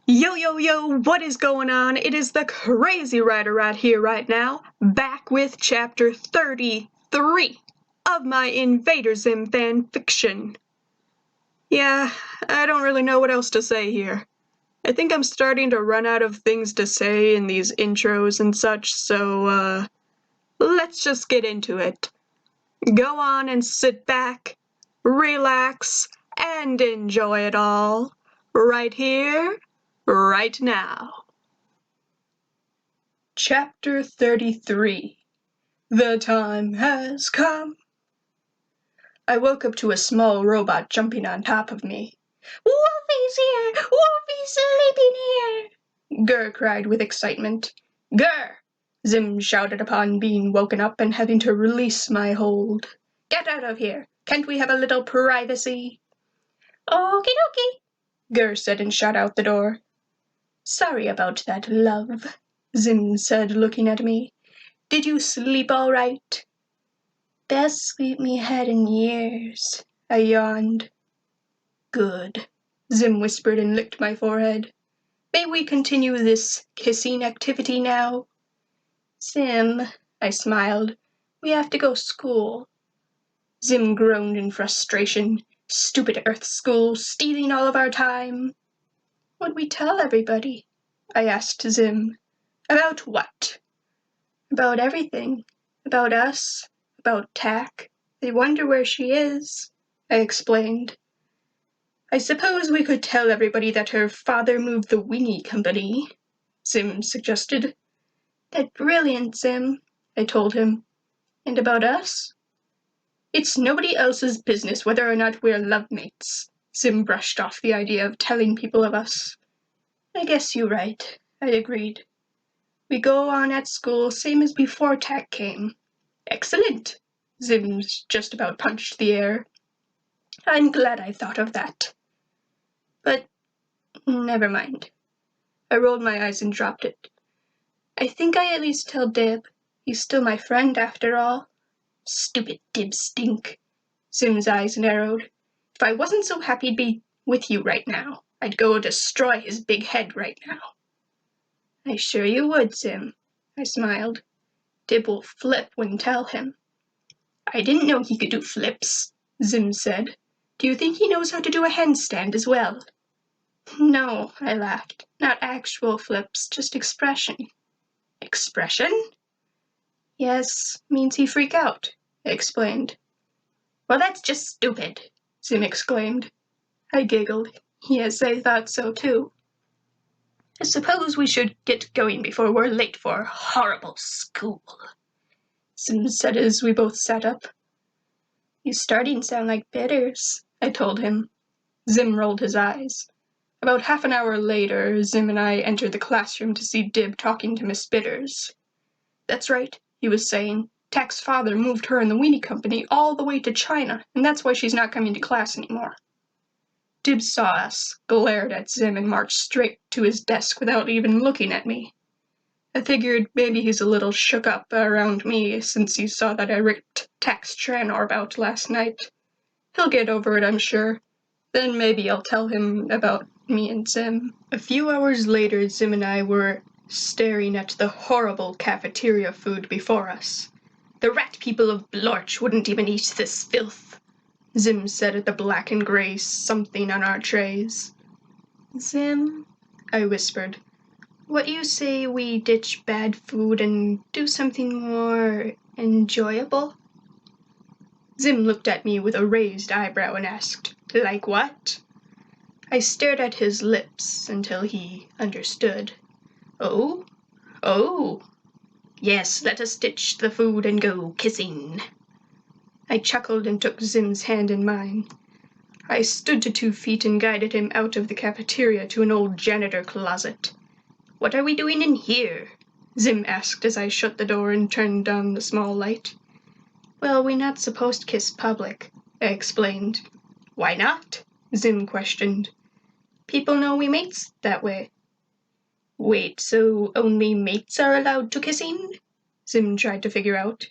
Yo, yo, yo, what is going on? It is the Crazy Writer right here, right now, back with chapter 33 of my Invader Zim fan fiction. Yeah, I don't really know what else to say here. I think I'm starting to run out of things to say in these intros and such, so, let's just get into it. Go on and sit back, relax, and enjoy it all. Right here, right now. Chapter 33 The Time Has Come. I woke up to a small robot jumping on top of me. Wolfie's here! Wolfie's sleeping here! Gur cried with excitement. Gur! Zim shouted upon being woken up and having to release my hold. Get out of here! Can't we have a little privacy? Okie dokie, Gur said and shot out the door. Sorry about that, love, Zim said, looking at me. Did you sleep all right? Best sleep me had in years, I yawned. Good, Zim whispered and licked my forehead. May we continue this kissing activity now? Zim, I smiled, we have to go school. Zim groaned in frustration. Stupid Earth school, stealing all of our time. What'd we tell everybody? I asked Zim. About what? About everything. About us. About Tack. They wonder where she is, I explained. I suppose we could tell everybody that her father moved the Winnie Company, Zim suggested. That's brilliant, Zim, I told him. And about us? It's nobody else's business whether or not we're lovemates, Zim brushed off the idea of telling people of us. I guess you're right, I agreed. We go on at school same as before Tack came. Excellent, Zim just about punched the air. I'm glad I thought of that. But never mind. I rolled my eyes and dropped it. I think I at least tell Dib. He's still my friend after all. Stupid Dib stink. Zim's eyes narrowed. If I wasn't so happy to be with you right now, I'd go destroy his big head right now. I sure you would, Zim, I smiled. Dib will flip when tell him. I didn't know he could do flips, Zim said. Do you think he knows how to do a handstand as well? No, I laughed. Not actual flips, just expression. Expression? Yes, means he freak out, I explained. Well, that's just stupid, Zim exclaimed. I giggled. Yes, I thought so too. I suppose we should get going before we're late for horrible school, Zim said as we both sat up. You starting to sound like Bitters, I told him. Zim rolled his eyes. About half an hour later, Zim and I entered the classroom to see Dib talking to Miss Bitters. That's right, he was saying. Tack's father moved her and the Weenie Company all the way to China, and that's why she's not coming to class anymore. Dib saw us, glared at Zim, and marched straight to his desk without even looking at me. I figured maybe he's a little shook up around me since he saw that I ripped Tack's Tranor out last night. He'll get over it, I'm sure. Then maybe I'll tell him about me and Zim. A few hours later, Zim and I were staring at the horrible cafeteria food before us. The rat people of Blorch wouldn't even eat this filth, Zim said at the black and gray something on our trays. Zim, I whispered, what you say we ditch bad food and do something more enjoyable? Zim looked at me with a raised eyebrow and asked, like what? I stared at his lips until he understood. Oh? Oh. Yes, let us ditch the food and go kissing. I chuckled and took Zim's hand in mine. I stood to 2 feet and guided him out of the cafeteria to an old janitor closet. What are we doing in here? Zim asked as I shut the door and turned on the small light. Well, we're not supposed to kiss public, I explained. Why not? Zim questioned. People know we mates that way. Wait, so only mates are allowed to kissing? Zim tried to figure out.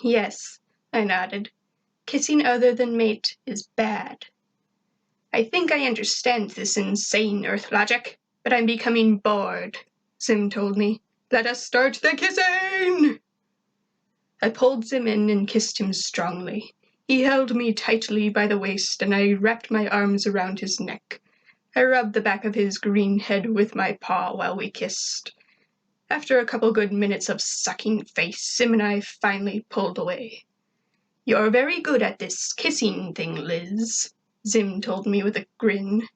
Yes, I nodded. Kissing other than mate is bad. I think I understand this insane Earth logic, but I'm becoming bored, Zim told me. Let us start the kissing! I pulled Zim in and kissed him strongly. He held me tightly by the waist, and I wrapped my arms around his neck. I rubbed the back of his green head with my paw while we kissed. After a couple good minutes of sucking face, Zim and I finally pulled away. You're very good at this kissing thing, Liz, Zim told me with a grin.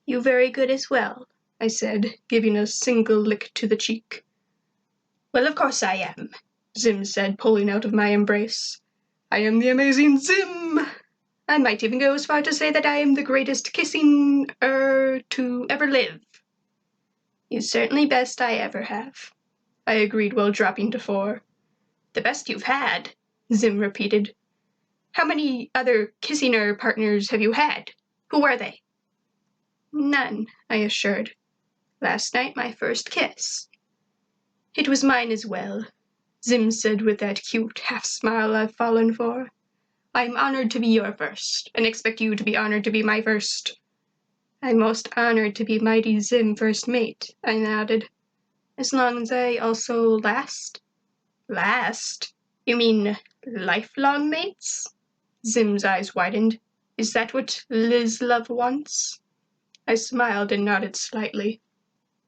You very good as well, I said, giving a single lick to the cheek. Well, of course I am, Zim said, pulling out of my embrace. I am the amazing Zim! I might even go as far to say that I am the greatest kissing to ever live. You certainly best I ever have, I agreed while dropping to 4. The best you've had, Zim repeated. How many other kissing partners have you had? Who were they? None, I assured. Last night my first kiss. It was mine as well, Zim said with that cute half-smile I've fallen for. I'm honored to be your first, and expect you to be honored to be my first. I'm most honored to be Mighty Zim first mate, I nodded. As long as I also last? Last? You mean lifelong mates? Zim's eyes widened. Is that what Liz Love wants? I smiled and nodded slightly.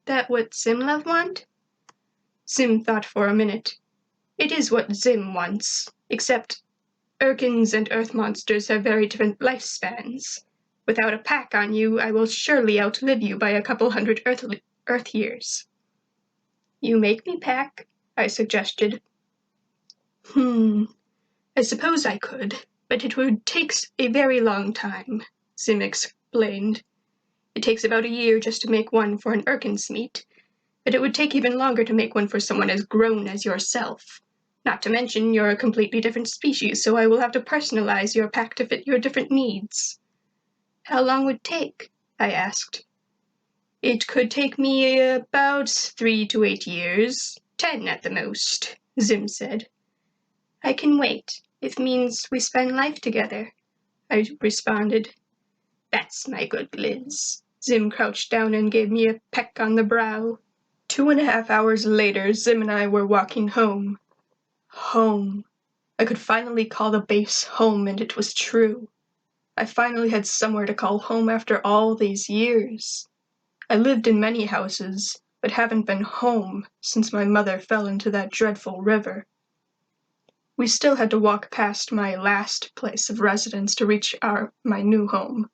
That what Zim Love want? Zim thought for a minute. It is what Zim wants, except Urkins and Earth monsters have very different lifespans. Without a pack on you, I will surely outlive you by a couple hundred Earth years. You make me pack, I suggested. I suppose I could, but it would take a very long time, Zim explained. It takes about a year just to make one for an Urkin's meat, but it would take even longer to make one for someone as grown as yourself. Not to mention you're a completely different species, so I will have to personalize your pack to fit your different needs. How long would it take? I asked. It could take me about 3 to 8 years, 10 at the most, Zim said. I can wait. It means we spend life together, I responded. That's my good Liz. Zim crouched down and gave me a peck on the brow. 2.5 hours later, Zim and I were walking home. Home. I could finally call the base home, and it was true. I finally had somewhere to call home after all these years. I lived in many houses, but haven't been home since my mother fell into that dreadful river. We still had to walk past my last place of residence to reach my new home.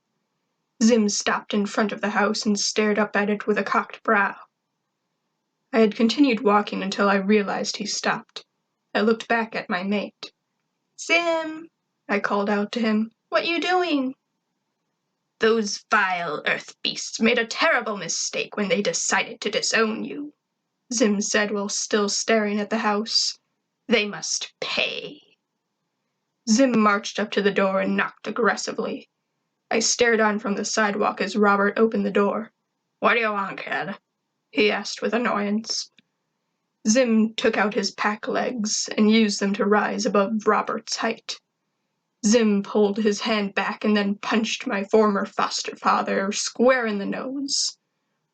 Zim stopped in front of the house and stared up at it with a cocked brow. I had continued walking until I realized he stopped. I looked back at my mate. Zim, I called out to him. What you doing? Those vile earth beasts made a terrible mistake when they decided to disown you, Zim said while still staring at the house. They must pay. Zim marched up to the door and knocked aggressively. I stared on from the sidewalk as Robert opened the door. What do you want, kid? He asked with annoyance. Zim took out his pack legs and used them to rise above Robert's height. Zim pulled his hand back and then punched my former foster father square in the nose.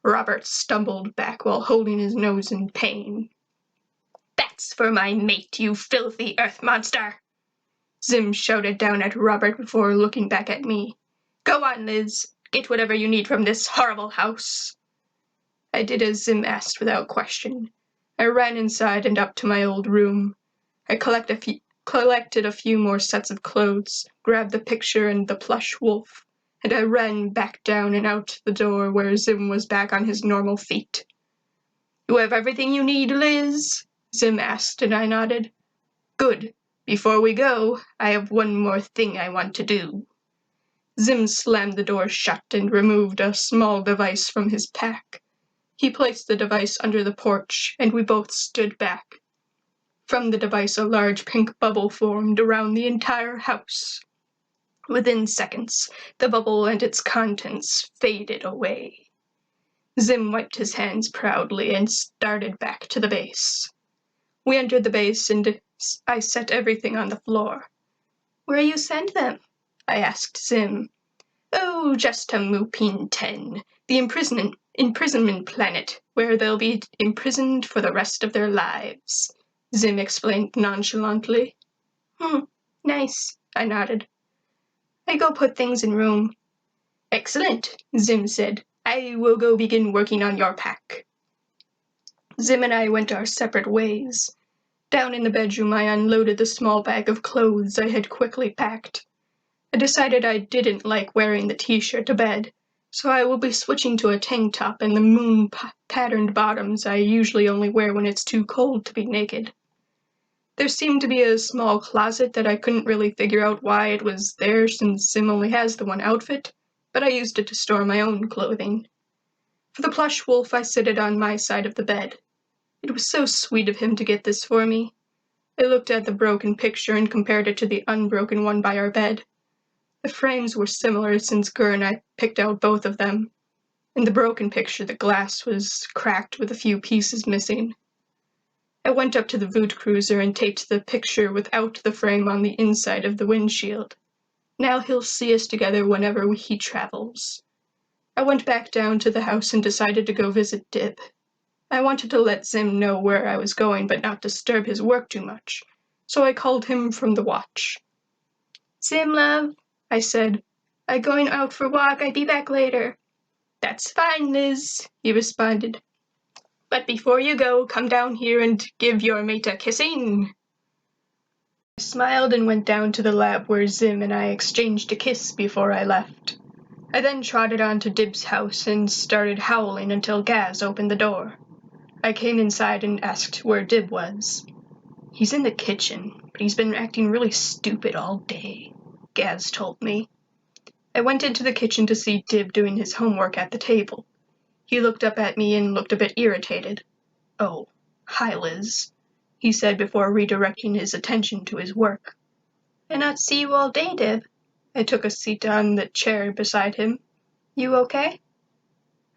Robert stumbled back while holding his nose in pain. That's for my mate, you filthy earth monster! Zim shouted down at Robert before looking back at me. Go on, Liz. Get whatever you need from this horrible house. I did as Zim asked without question. I ran inside and up to my old room. I collected a few more sets of clothes, grabbed the picture and the plush wolf, and I ran back down and out the door where Zim was back on his normal feet. You have everything you need, Liz? Zim asked, and I nodded. Good. Before we go, I have one more thing I want to do. Zim slammed the door shut and removed a small device from his pack. He placed the device under the porch, and we both stood back. From the device, a large pink bubble formed around the entire house. Within seconds, the bubble and its contents faded away. Zim wiped his hands proudly and started back to the base. We entered the base, and I set everything on the floor. Where you send them? I asked Zim. Oh, just to Mupin 10, the imprisonment imprisonment planet, where they'll be imprisoned for the rest of their lives, Zim explained nonchalantly. Nice, I nodded. I go put things in room. Excellent, Zim said. I will go begin working on your pack. Zim and I went our separate ways. Down in the bedroom, I unloaded the small bag of clothes I had quickly packed. I decided I didn't like wearing the t-shirt to bed, so I will be switching to a tank top and the moon-patterned bottoms I usually only wear when it's too cold to be naked. There seemed to be a small closet that I couldn't really figure out why it was there since Zim only has the one outfit, but I used it to store my own clothing. For the plush wolf, I set it on my side of the bed. It was so sweet of him to get this for me. I looked at the broken picture and compared it to the unbroken one by our bed. The frames were similar since Gur and I picked out both of them. In the broken picture, the glass was cracked with a few pieces missing. I went up to the Voot cruiser and taped the picture without the frame on the inside of the windshield. Now he'll see us together whenever he travels. I went back down to the house and decided to go visit Dib. I wanted to let Zim know where I was going but not disturb his work too much, so I called him from the watch. Zim, love, I said. I going out for walk, I be back later. That's fine, Liz, he responded. But before you go, come down here and give your mate a kissing. I smiled and went down to the lab where Zim and I exchanged a kiss before I left. I then trotted on to Dib's house and started howling until Gaz opened the door. I came inside and asked where Dib was. He's in the kitchen, but he's been acting really stupid all day, Gaz told me. I went into the kitchen to see Dib doing his homework at the table. He looked up at me and looked a bit irritated. Oh, hi, Liz, he said before redirecting his attention to his work. I not see you all day, Dib. I took a seat on the chair beside him. You okay?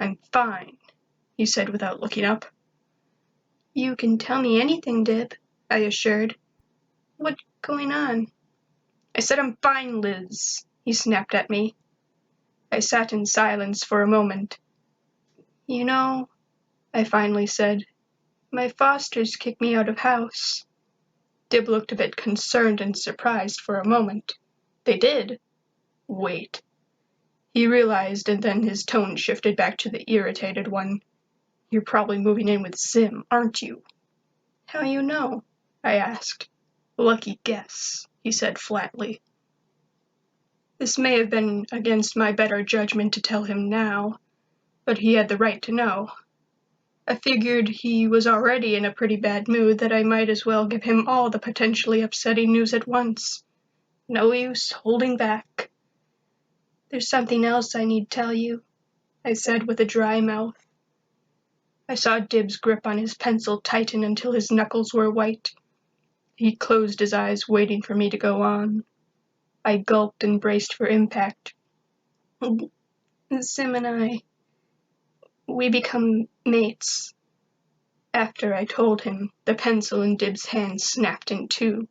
I'm fine, he said without looking up. You can tell me anything, Dib, I assured. What's going on? I said I'm fine, Liz, he snapped at me. I sat in silence for a moment. You know, I finally said, my fosters kicked me out of house. Dib looked a bit concerned and surprised for a moment. They did? Wait. He realized, and then his tone shifted back to the irritated one. You're probably moving in with Zim, aren't you? How you know? I asked. Lucky guess, he said flatly. This may have been against my better judgment to tell him now, but he had the right to know. I figured he was already in a pretty bad mood that I might as well give him all the potentially upsetting news at once. No use holding back. There's something else I need to tell you, I said with a dry mouth. I saw Dib's grip on his pencil tighten until his knuckles were white. He closed his eyes, waiting for me to go on. I gulped and braced for impact. Zim and I, we become mates. After I told him, the pencil in Dib's hand snapped in two.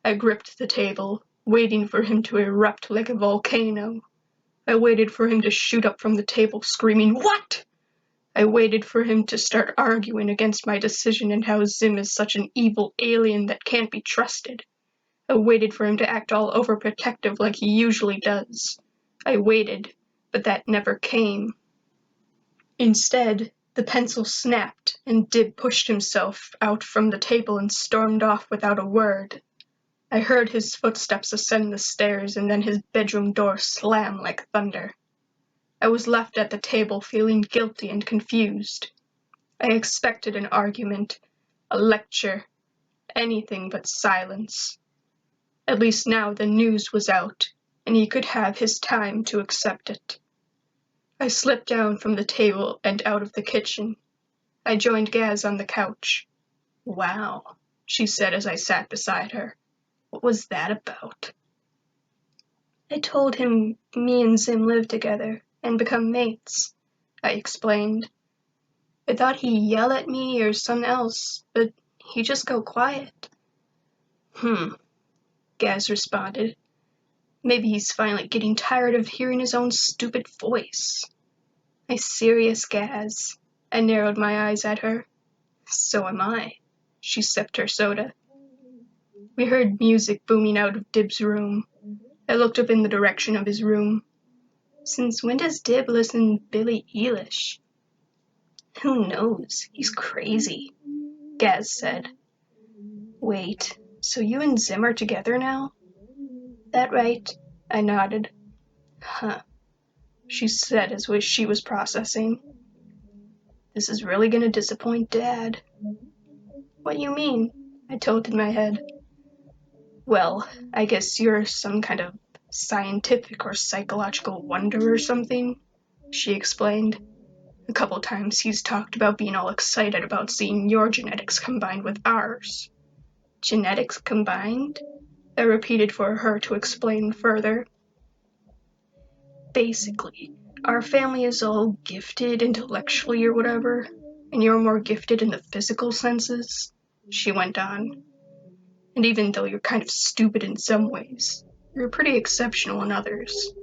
I gripped the table, waiting for him to erupt like a volcano. I waited for him to shoot up from the table, screaming, "What?" I waited for him to start arguing against my decision and how Zim is such an evil alien that can't be trusted. I waited for him to act all overprotective like he usually does. I waited, but that never came. Instead, the pencil snapped, and Dib pushed himself out from the table and stormed off without a word. I heard his footsteps ascend the stairs and then his bedroom door slam like thunder. I was left at the table feeling guilty and confused. I expected an argument, a lecture, anything but silence. At least now the news was out, and he could have his time to accept it. I slipped down from the table and out of the kitchen. I joined Gaz on the couch. Wow, she said as I sat beside her. What was that about? I told him me and Zim live together and become mates, I explained. I thought he'd yell at me or something else, but he just go quiet. Gaz responded. Maybe he's finally getting tired of hearing his own stupid voice. A serious Gaz. I narrowed my eyes at her. So am I. She sipped her soda. We heard music booming out of Dib's room. I looked up in the direction of his room. Since when does Dib listen to Billie Eilish? Who knows? He's crazy, Gaz said. Wait, so you and Zim are together now? That right? I nodded. Huh, she said as she was processing. This is really gonna disappoint Dad. What you mean? I tilted my head. Well, I guess you're some kind of scientific or psychological wonder or something, she explained. A couple times he's talked about being all excited about seeing your genetics combined with ours. Genetics combined? I repeated for her to explain further. Basically, our family is all gifted intellectually or whatever, and you're more gifted in the physical senses, she went on. And even though you're kind of stupid in some ways, you're pretty exceptional in others.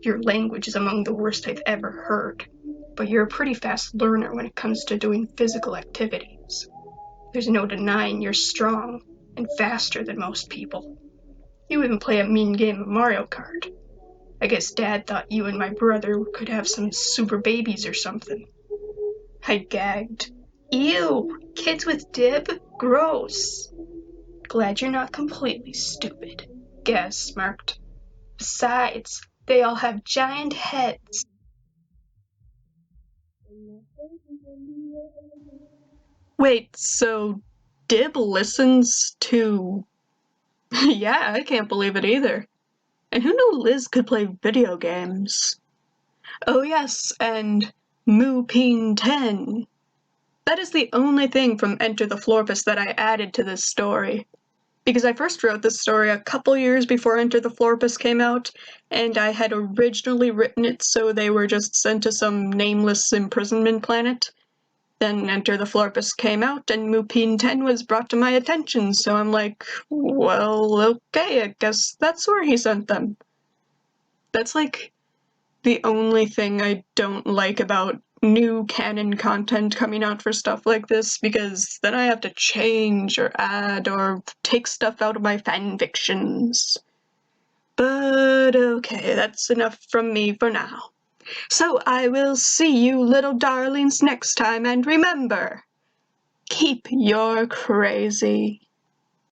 Your language is among the worst I've ever heard, but you're a pretty fast learner when it comes to doing physical activities. There's no denying you're strong and faster than most people. You even play a mean game of Mario Kart. I guess Dad thought you and my brother could have some super babies or something. I gagged. Ew, kids with Dib? Gross. Glad you're not completely stupid, Gaz smirked. Besides, they all have giant heads. Wait, so Dib listens to... Yeah, I can't believe it either. And who knew Liz could play video games? Oh yes, and Mu 10. That is the only thing from Enter the Florpus that I added to this story. Because I first wrote this story a couple years before Enter the Florpus came out, and I had originally written it so they were just sent to some nameless imprisonment planet. Then Enter the Florpus came out, and Mupine 10 was brought to my attention, so I'm like, well, okay, I guess that's where he sent them. That's like the only thing I don't like about new canon content coming out for stuff like this, because then I have to change or add or take stuff out of my fanfictions. But okay, that's enough from me for now. So I will see you little darlings next time, and remember, keep your crazy.